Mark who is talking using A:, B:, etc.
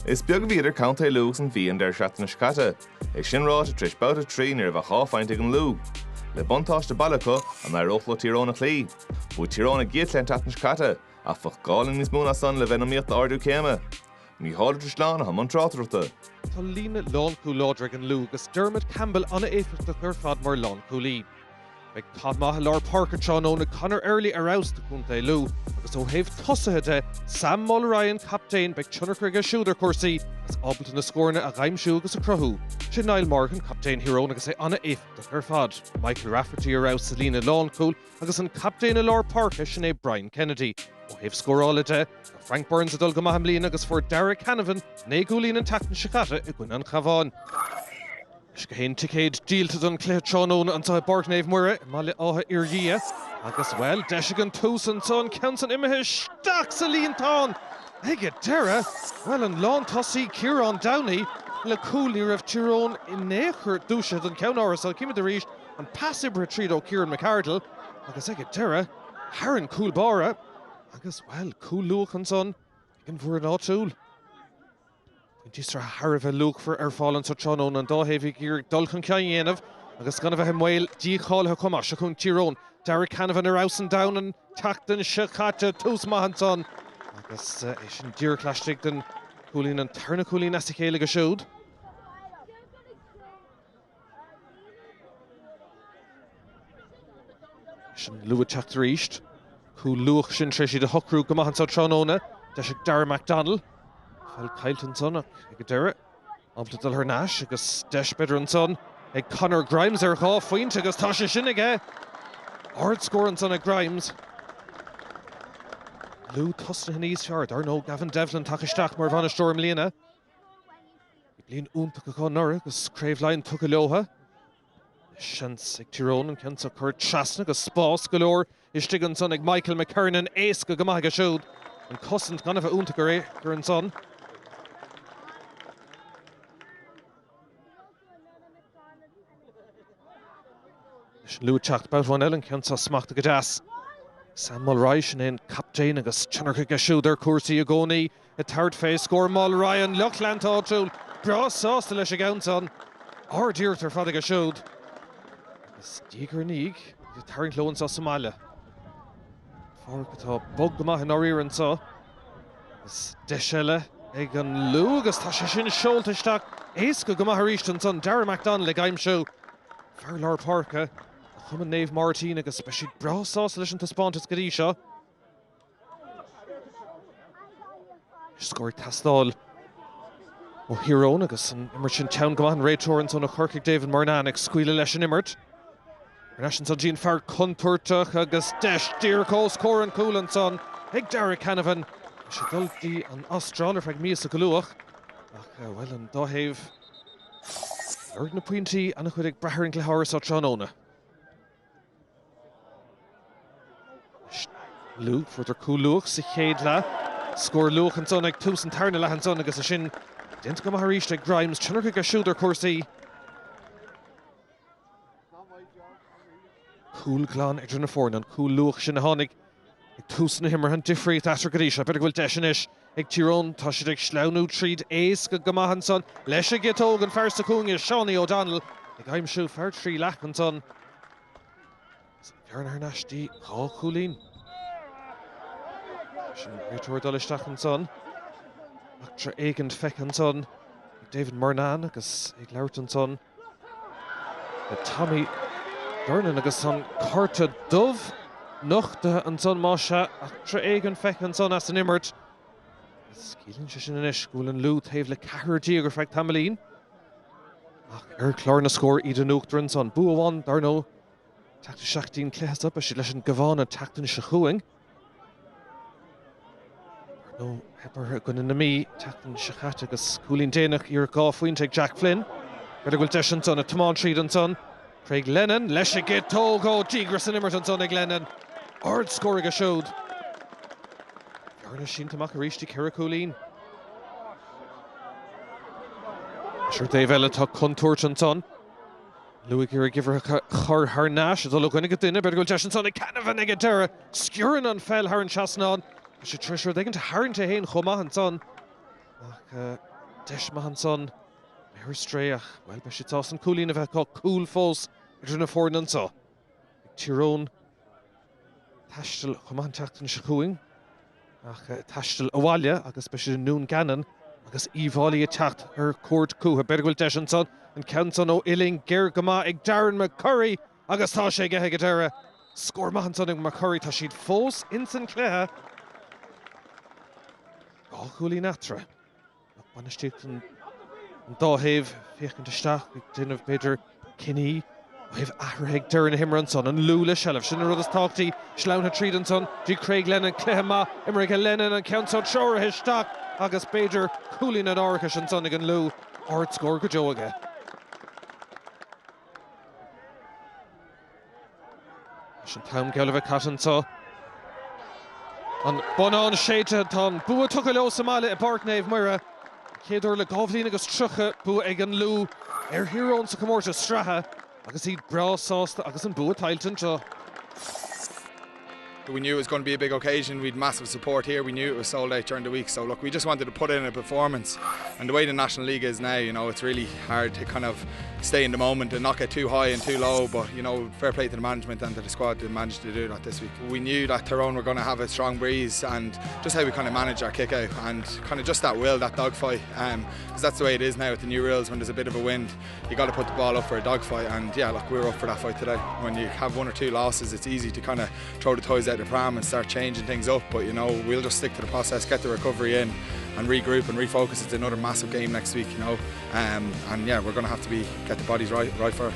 A: Is beag víidir county Louth an bhíon der seaachtain scata. Is sin ráit a tris bouta trí níor Buaicphointí an Louth. Le buntáiste bailachá an ar óchla Tyrone a chlí. Bu Tyrone giat len tatan scata, a fach gálan níos múna san le venomíocht ardú céime. Ní háidir sláán ha man trátarta.
B: Tá lína lán cúládra an Louth agus Dermot Campbell anna éifirta gur fad mar lán cúlí. Beg cad maith lár Parker Tyrone Conor early aroused cúnta Louth agus ó héh tosahide Sam Mulryan captain beg Chunarcraig a siúdar cuasaí as ábalta na scórna a ghaimsiú agus a crothú. Sin Niall Morgan captain Tyrone agus é anna éifirta gur fad. Michael Rafferty aroused sa lína lán cúl agus an captain a lár Parker sin é Brian Kennedy. Ó héh scórála de Frank Burns a dul go maitham lína agus for Derek Hanavan né gúlín an tatan sicata i gcuine an chabháin. Is go hen ticéid díalta don cléir Tyrone an tá Borgnéamh Mura má le átha iarghia agus well deise an tús an son ceann an imethe staach sa líontán. Ige deire, well an lán tosaí Ciarán Downey le cúlí raibh Tyrone i néchar dúise don ceann áras al cimid a ríist an passibre tríd ó Kieran McArdle agus ige deire, Haran cúl bára agus well cúl Louth an son ag an bhuair an áitiúil. Díostra Harveh Louth for fáileann sa Tyrone an dáhéimh gur dulchan ceann agus gan bheith mhail díáilthe chumá se chun Tyrone. Derek Hanavan arouse and down and tachtan shachata tús mahan son. Agus é sin díorchlastig den cúlín an tarna cúlín as chéile go siúd. Sin Louth teachtar ríist. Cú Louth sin treisi de hocrú go mahan sa Tyrone de se Darragh MacDonald. Fel Cailton son ag deire. Ampla dul her náis agus deis beidir an son ag Conor Grimes ar Buaicphointí agus tá sé sin aige. Ard scoran son ag Grimes. Louth tosna níos fear ar nó Gavin Devlin takeisteach mar bhain storm líana. I blion únta go nora agus craobhlein tucha leotha. Seans ag Tyrone an ceann sa chuir trasna agus spás go leor istigh an son ag Michael McKernan éas go maith go siúd. An cosint gan bheith únta gur an son. Louth teacht bad bhain eile ceann sa smachta go deas. Sam Mulryan sin éon captain agus Chunarcraig a siúdar cuasaí a gcónaí i third phase score Mulryan Luchland áitiúil bras sásta leis a gceann son. Ardíocht ar fad a siúd. Agus díogar níg i tarraing lóin sa Somália. Fáir go tá bog go maith an áíar an sa. Agus deis eile ag an Louth agus tá sé sin seoltaisteach éas go maith ríist an son Darragh MacDonald le gaimsiú. Fear lár Parker. Chuman Naomh Martin agus speisiad brasás leis an taspáintas go dtí seo. Scóir Castáil ó Tyrone agus an immert sin teann go maith an réiteoir an son a Chorcaigh David Marnan ag scuile leis an immert. Ar leis an son Jean fear contuirteach agus deis díorchó scór an cúil an son ag Derek Hanavan. Se dultí an Astráil ar feag míos a go luach. Ach well an dáhéimh Lord na Buaicphointí anna chuid ag brethir le háras á Tyrone. Louth fuidir cú Louth sa chéad le. Scór Louth an son ag tús an tarna le an son agus a sin déanta go maith ríist ag Grimes Chunarcraig a siúdar cuasaí. Cúl glán idir na fórna an cú Louth sin na tháinig ag tús na himar an difriíocht atar go dtí seo beidir bhfuil deis inis ag Tyrone tá siad ag sleanú tríd éas go maith an son leis a gitóg an fearsta cúnga Seánaí O'Donnell ag aimsiú fear trí leach an son. Fear ar náistí cá cúlín. Sin réiteoir dul isteach an son. Achtar éigean feic an son ag David Marnan agus ag labhairt an son. Tommy Dornan agus an Carta Dubh Nuachta an son máise achtar éigean feic an son as an immert. Scílann sé sin inis gúlann Louth taobh le 4 gur feich tamlín. Ach ar chlár na scór iad an Nuachtar an son. Bu amháin dar nó teachta 16 cléas up a si leis an gabhána teachtain sa chuing. No, hepar gunna na mí teachtain sichat agus cúlín déanach ar Buaicphointí ag Jack Flynn. Beidir bhfuil deis an son a Tomán tríd an son. Craig Lennon leis a gitóg ó dígras an immert an son ag Lennon. Ard scóraigh a siúd. Arna sin tamach a ríistí ceithre cúlín. Sure Dave eile tá contourt an son. Louth gur gifir chur haar náis dul gine go duine beidir goil deis an son ag Canavan ag deire. Sciúran an fel haar an seasnán. Se trisir daginn hairnta héin chomá an son. Ach Deis Mahanson, Meristrea, well, Beshit Austin Coolin of a cool foes, Adrina Fornanso, Tyrone, Tashtel, Command Tacton Shakuing, Tashtel Awalia, Agus Beshit Noon Gannon, Agus Evali attacked her court coup, a Bergwil Deshanson, and Canson O'Illing, Gergama, Ig Darren McCurry, Agus Tashe Gehegadera, Score Mahanson and McCurry, Tashid Fos, in Sinclair. Oh, Cooley Natra. Banishtitan, Dahave, Fiachan Distach, Din of Bidder, Kinney, we have Ahreg, Darren Himranson, and Lula Shelf, Shinnerodas Talkti, Schlaun Hatredenson, G. Craig Lennon, Clehma, Emmerich Lennon, and Council Shore, Hishtak, Agus Bader, Coolin and Orkish, and Sonnig and Lou, Art Score Gajoga. Shantam Galva Cotton and Bonan Shata Ton, Bua Tukalo Somali, a Park Nave Mira, Kedor Legovlin, Agus Trucha, Bua Egan Lou, Hero on Sakamorta Straha, Agus Eat Bra Sauce, Agus and Bua Tilton.
C: We knew it was going to be a big occasion. We had massive support here. We knew it was sold out during the week. So look, we just wanted to put in a performance. And the way the National League is now, you know, it's really hard to kind of stay in the moment and not get too high and too low. But, you know, fair play to the management and to the squad that managed to do that this week. We knew that Tyrone were going to have a strong breeze, and just how we kind of managed our kick out and kind of just that will, that dogfight. Because that's the way it is now with the new rules. When there's a bit of a wind, you got to put the ball up for a dogfight. And yeah, look, we were up for that fight today. When you have one or two losses, it's easy to kind of throw the toys out the pram and start changing things up, but you know, we'll just stick to the process, get the recovery in and regroup and refocus. It's another massive game next week, you know, and yeah, we're going to have to get the bodies right for it.